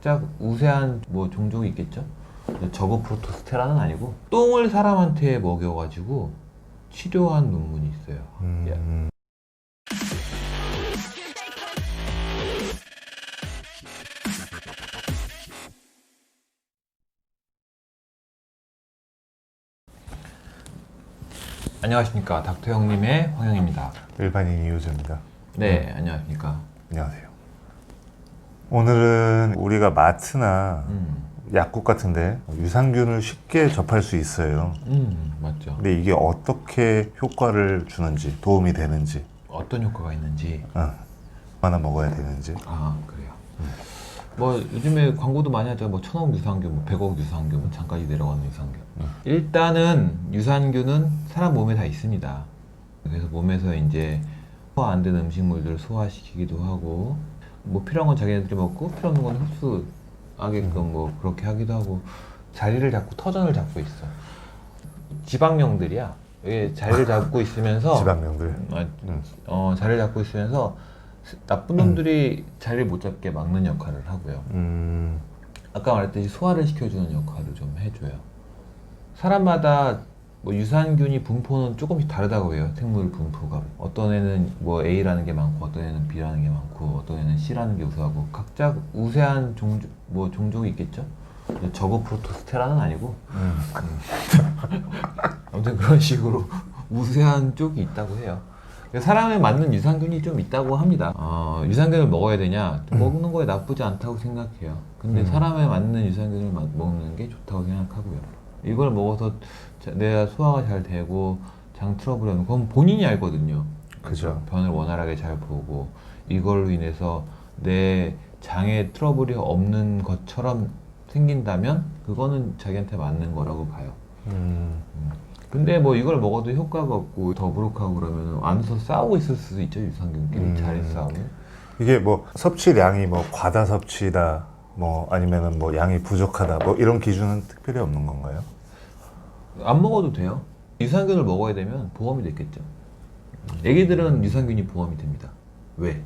각자 우세한 뭐 종족이 있겠죠. 저거 프로토스테라는 아니고 똥을 사람한테 먹여가지고 치료한 논문이 있어요. 안녕하십니까, 닥터 형님의 황영입니다. 일반인 이우주입니다. 네, 안녕하십니까. 안녕하세요. 오늘은 우리가 마트나 약국 같은데 유산균을 쉽게 접할 수 있어요. 맞죠. 근데 이게 어떻게 효과를 주는지, 도움이 되는지, 어떤 효과가 있는지. 얼마나 먹어야 되는지. 아, 그래요. 뭐 요즘에 광고도 많이 하죠. 뭐 1000억 유산균, 뭐 100억 유산균, 뭐 장까지 내려가는 유산균. 일단은 유산균은 사람 몸에 다 있습니다. 그래서 몸에서 이제 소화 안 되는 음식물들을 소화시키기도 하고, 뭐 필요한 건 자기네들이 먹고 필요 없는 건 흡수하게끔 뭐 그렇게 하기도 하고, 자리를 잡고 터전을 잡고 있어. 지방령들이야. 이게 자리를 잡고 있으면서 지방령들. 자리를 잡고 있으면서 나쁜 놈들이 자리를 못 잡게 막는 역할을 하고요. 아까 말했듯이 소화를 시켜주는 역할을 좀 해줘요. 사람마다 뭐 유산균이 분포는 조금씩 다르다고 해요. 생물 분포가. 어떤 애는 뭐 A라는 게 많고, 어떤 애는 B라는 게 많고, 어떤 애는 C라는 게 우수하고, 각자 우세한 종족이 있겠죠? 저거 프로토스테라는 아니고, 아무튼 그런 식으로 우세한 쪽이 있다고 해요. 사람에 맞는 유산균이 좀 있다고 합니다. 유산균을 먹어야 되냐? 먹는 거에 나쁘지 않다고 생각해요. 근데 사람에 맞는 유산균을 먹는 게 좋다고 생각하고요. 이걸 먹어서 내가 소화가 잘 되고 장 트러블이 없는 건 본인이 알거든요. 그죠. 변을 원활하게 잘 보고, 이걸로 인해서 내 장에 트러블이 없는 것처럼 생긴다면 그거는 자기한테 맞는 거라고 봐요. 근데 뭐 이걸 먹어도 효과가 없고 더부룩하고 그러면 안에서 싸우고 있을 수도 있죠. 유산균끼리 잘 싸우면. 이게 뭐 섭취량이 뭐 과다 섭취다, 뭐 아니면은 뭐 양이 부족하다, 뭐 이런 기준은 특별히 없는 건가요? 안 먹어도 돼요. 유산균을 먹어야 되면 보험이 됐겠죠. 애기들은 유산균이 보험이 됩니다. 왜?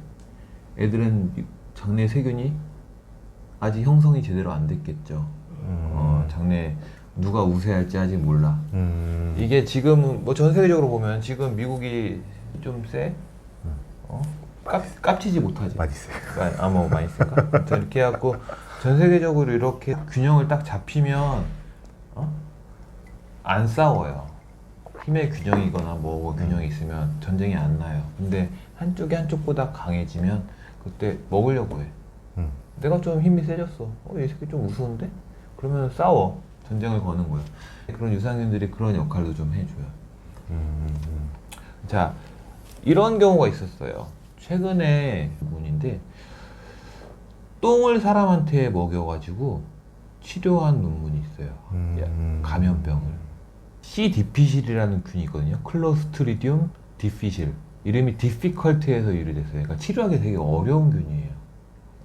애들은 장내 세균이 아직 형성이 제대로 안 됐겠죠. 장내 누가 우세할지 아직 몰라. 이게 지금 뭐 전 세계적으로 보면 지금 미국이 좀 세? 깝치지 못하지. 많이 세요. 뭐 많이 센가? 아무튼 이렇게 해갖고 전 세계적으로 이렇게 균형을 딱 잡히면 안 싸워요. 힘의 균형이거나 뭐 균형이 있으면 전쟁이 안 나요. 근데 한쪽이 한쪽보다 강해지면 그때 먹으려고 해. 내가 좀 힘이 세졌어. 이 새끼 좀 우스운데? 그러면 싸워. 전쟁을 거는 거야. 그런 유산균들이 그런 역할도 좀 해줘요. 자, 이런 경우가 있었어요. 최근에 논문인데, 똥을 사람한테 먹여가지고 치료한 논문이 있어요. 감염병을. C. 디피실이라는 균이 있거든요. 클로스트리디움 디피실. 이름이 디피컬트에서 유래됐어요. 그러니까 치료하기 되게 어려운 균이에요.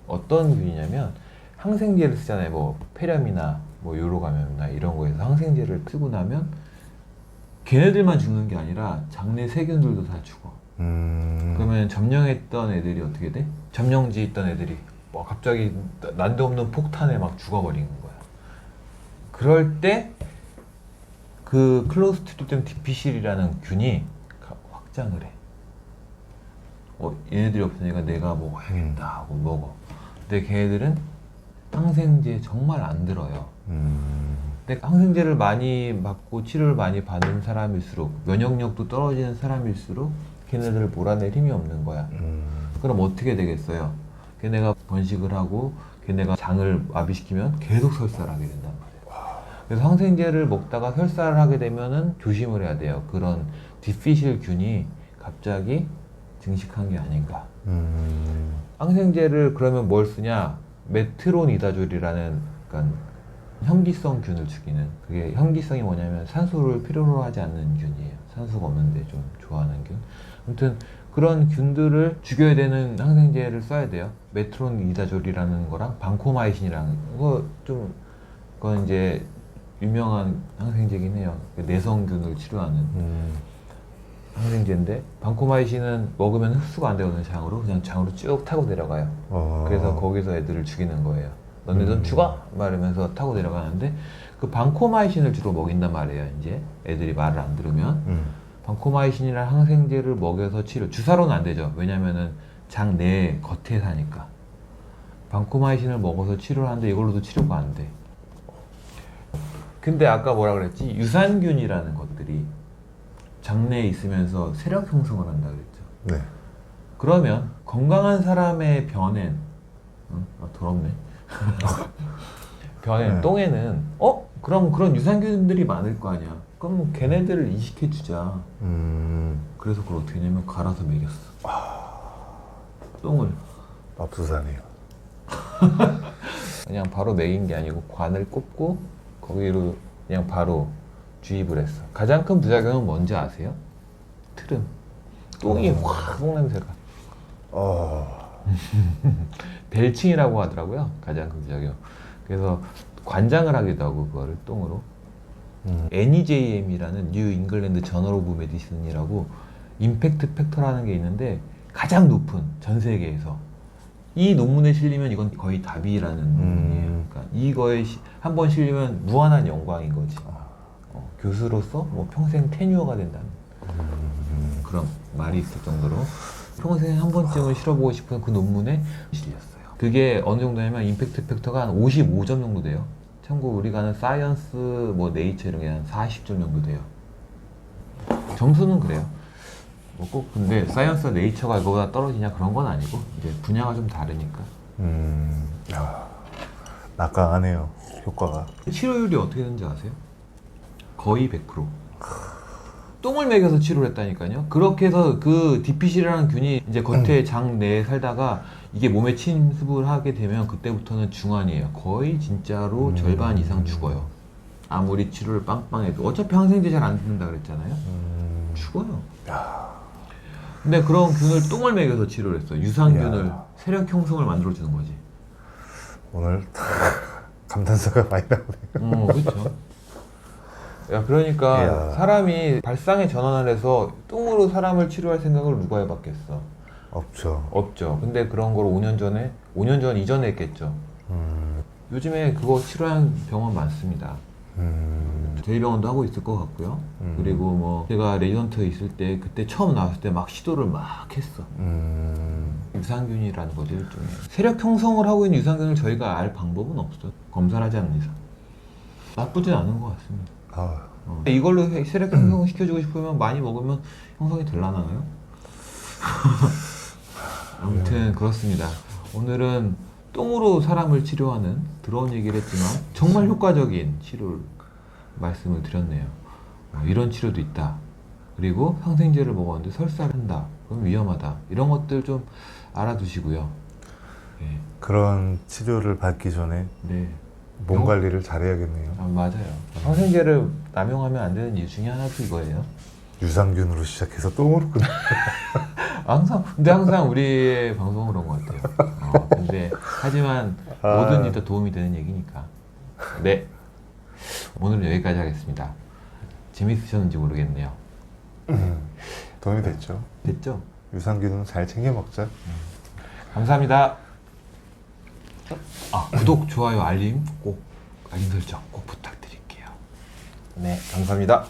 어떤 균이냐면, 항생제를 쓰잖아요. 뭐 폐렴이나 뭐 요로감염이나 이런 거에서 항생제를 쓰고 나면 걔네들만 죽는 게 아니라 장내 세균들도 다 죽어. 그러면 점령했던 애들이 어떻게 돼? 점령지에 있던 애들이 뭐 갑자기 난데없는 폭탄에 막 죽어버리는 거야. 그럴 때 그 클로스트리디움 디피실이라는 균이 확장을 해. 얘네들이 없으니까 내가 먹어야겠다 하고 먹어. 근데 걔네들은 항생제 정말 안 들어요. 근데 항생제를 많이 맞고 치료를 많이 받는 사람일수록, 면역력도 떨어지는 사람일수록 걔네들을 몰아낼 힘이 없는 거야. 그럼 어떻게 되겠어요? 걔네가 번식을 하고 걔네가 장을 마비시키면 계속 설사를 하게 된단 말이에요. 그래서 항생제를 먹다가 설사를 하게 되면은 조심을 해야 돼요. 그런 디피실 균이 갑자기 증식한 게 아닌가. 항생제를 그러면 뭘 쓰냐? 메트로니다졸이라는, 그러니까 현기성 균을 죽이는, 그게 현기성이 뭐냐면 산소를 필요로 하지 않는 균이에요. 산소가 없는데 좀 좋아하는 균. 아무튼 그런 균들을 죽여야 되는 항생제를 써야 돼요. 메트로니다졸이라는 거랑 방코마이신이라는 거, 그건 이제 유명한 항생제긴 해요. 내성균을 치료하는 항생제인데, 방코마이신은 먹으면 흡수가 안 되거든요. 장으로. 그냥 장으로 쭉 타고 내려가요. 그래서 거기서 애들을 죽이는 거예요. 너네 좀 죽어! 말하면서 타고 내려가는데 그 방코마이신을 주로 먹인단 말이에요. 이제 애들이 말을 안 들으면 방코마이신이라는 항생제를 먹여서 치료. 주사로는 안 되죠. 왜냐면은 장 내 겉에 사니까. 방코마이신을 먹어서 치료를 하는데 이걸로도 치료가 안 돼. 근데 아까 뭐라 그랬지? 유산균이라는 것들이 장내에 있으면서 세력 형성을 한다 그랬죠. 네. 그러면 건강한 사람의 변엔 더럽네. 변엔 네. 똥에는 그럼 그런 유산균들이 많을 거 아니야. 그럼 걔네들을 이식해 주자. 그래서 그걸 어떻게 했냐면 갈아서 먹였어. 똥을 맙소사네요. 그냥 바로 먹인 게 아니고 관을 꼽고 거기로 그냥 바로 주입을 했어. 가장 큰 부작용은 뭔지 아세요? 트름. 똥이 확 똥냄새가. 벨칭이라고 하더라고요. 가장 큰 부작용. 그래서 관장을 하기도 하고 그거를 똥으로. NEJM이라는 뉴 잉글랜드 저널 오브 메디슨이라고 임팩트 팩터라는 게 있는데 가장 높은 전 세계에서 이 논문에 실리면 이건 거의 답이라는 논문이에요. 그러니까 이거에 한 번 실리면 무한한 영광인 거지. 교수로서 뭐 평생 테뉴어가 된다는 그런 말이 있을 정도로 평생 한 번쯤은 실어보고 싶은 그 논문에 실렸어요. 그게 어느 정도냐면 임팩트 팩터가 한 55점 정도 돼요. 참고 우리가 하는 사이언스, 뭐 네이처 이런 게 한 40점 정도 돼요. 점수는 그래요. 뭐 꼭 근데 사이언스와 네이처가 이거보다 떨어지냐 그런 건 아니고 이제 분야가 좀 다르니까. 막강하네요. 효과가. 치료율이 어떻게 되는지 아세요? 거의 100%. 똥을 먹여서 치료를 했다니까요. 그렇게 해서 그 디피실이라는 균이 이제 겉에 장 내에 살다가 이게 몸에 침습을 하게 되면 그때부터는 중환이에요. 거의 진짜로 절반 이상 죽어요. 아무리 치료를 빵빵해도 어차피 항생제 잘 안 듣는다 그랬잖아요. 죽어요. 근데 그런 균을 똥을 먹여서 치료를 했어. 유산균을 세력 형성을 만들어주는 거지. 오늘 감탄사가 많이 나오네요. 그렇죠. 야, 그러니까 이야. 사람이 발상의 전환을 해서 똥으로 사람을 치료할 생각을 누가 해봤겠어? 없죠. 없죠. 근데 그런 걸 5년 전 이전에 했겠죠. 요즘에 그거 치료하는 병원 많습니다. 대리병원도 하고 있을 것 같고요. 그리고 뭐 제가 레지던트 있을 때 그때 처음 나왔을 때 막 시도를 막 했어. 유산균이라는 거죠, 일종의. 세력 형성을 하고 있는 유산균을 저희가 알 방법은 없어. 검사를 하지 않는 이상. 나쁘진 않은 것 같습니다. 이걸로 세력 형성을 시켜주고 싶으면 많이 먹으면 형성이 될라나요? 아무튼 그렇습니다. 오늘은 똥으로 사람을 치료하는 더러운 얘기를 했지만 정말 효과적인 치료를 말씀을 드렸네요. 이런 치료도 있다. 그리고 항생제를 먹었는데 설사를 한다. 그럼 위험하다. 이런 것들 좀 알아두시고요. 네. 그런 치료를 받기 전에 네. 몸 관리를 잘해야겠네요. 맞아요. 항생제를 남용하면 안 되는 이유 중에 하나도 이거예요. 유산균으로 시작해서 똥으로 끝나. 항상 우리의 방송은 그런 것 같아요. 근데 하지만 뭐든 일단 도움이 되는 얘기니까. 네. 오늘은 여기까지 하겠습니다. 재밌으셨는지 모르겠네요. 도움이 됐죠. 됐죠? 유산균은 잘 챙겨 먹자. 감사합니다. 구독, 좋아요, 알림 설정 꼭 부탁드릴게요. 네, 감사합니다.